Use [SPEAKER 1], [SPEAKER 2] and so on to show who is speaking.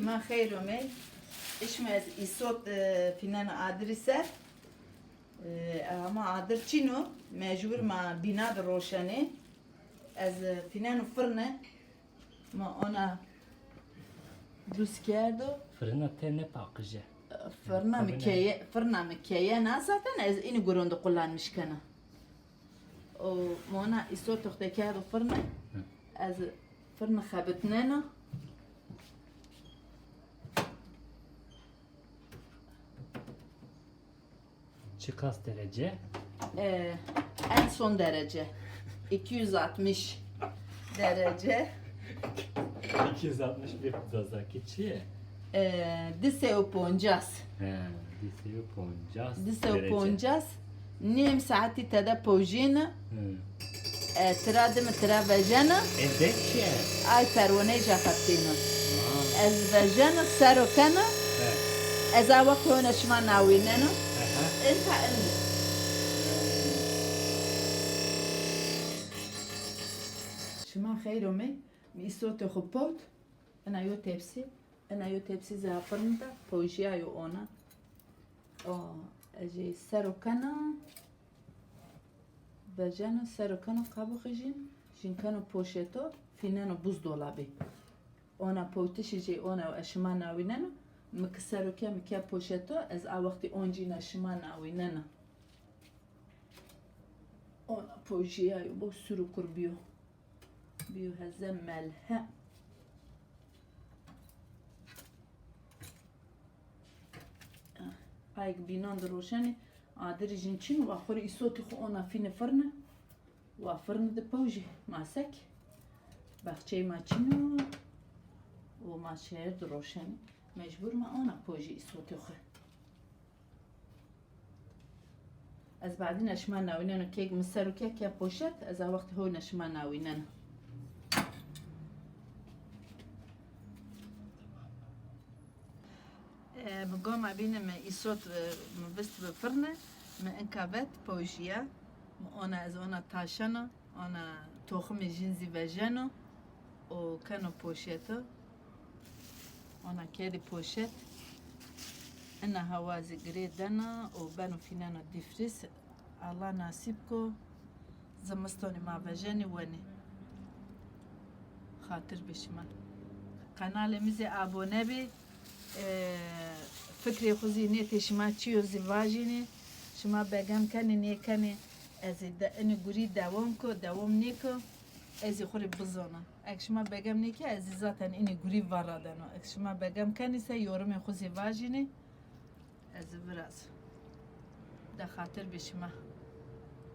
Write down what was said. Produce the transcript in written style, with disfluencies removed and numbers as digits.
[SPEAKER 1] شما خیر اومد اشم از ایسوت فینان آدرسه اما آدر چینو مجبور ما بیناد روشنه از فینان فرنه ما ona دوست کرد و
[SPEAKER 2] Fırına tene pakıcı.
[SPEAKER 1] fırına mı keye ne zaten az ini gurundu kullanmış kana o ona isot tohtekar o fırına az fırına xabitnena
[SPEAKER 2] Çıkas derece.
[SPEAKER 1] En son derece 260 derece
[SPEAKER 2] 261 doza keçi.
[SPEAKER 1] Diseu ponjas
[SPEAKER 2] Diseyo poncas.
[SPEAKER 1] Diseu ponjas نیم ساعتی تدا پوجینا ترادم ترا وجنا
[SPEAKER 2] Evde çiğ.
[SPEAKER 1] ay perwane jafatino az vajana saro kana az awak hona shma nawinena انت انت شما خير امي ميسوت خبوت انا يو تبسي زعفرنتا بوجيا يو اونا او اجي سارو كانا بجانا سارو كانا قابو خجين جين كانو بوشيتو فينانو بوزدولابي اونا بوتشي جي اونا واشما ناويننا مكسرو كيا مكيا بوشيتو از وقتی اونجي ناشما ناويننا اونا بوجيا يو بو سرو كربيو بيو هزم ملها هايك بينان دروشاني عادر جنچين واخوري صوتي خو انا فين فرنه وفرن د بوجي ماسك بخچه ماچينو وما شهر دروشاني مجبور ما انا بوجي صوتي خو از بعدين اشما ناوينن كيك مسرو كيك يا بوشت از وقت هو نشما ناوينن بقوم بين ما يصوت مبست بفرنة ما انكابت بوجيا انا از انا تاشنا انا تخم جنزي فاجانو وكانوا بوشيتو انا كيدي بوشيت انا هوازي قريد دانا وبانو فينا ديفريس الله ناسيبكو زمستوني مع فاجاني واني خاطر بشما قناه مزي ابوني بي فكري خوزي نيتي شما تشيو زواجيني شما بگم کني نه کني از اني غوري دوام نيكو از خوري بزانا اك شما بگم نيكي از ذاتن اني غوري ورادنو اك شما بگم کني سه يورم خوزي واجيني از براز ده خاطر بشما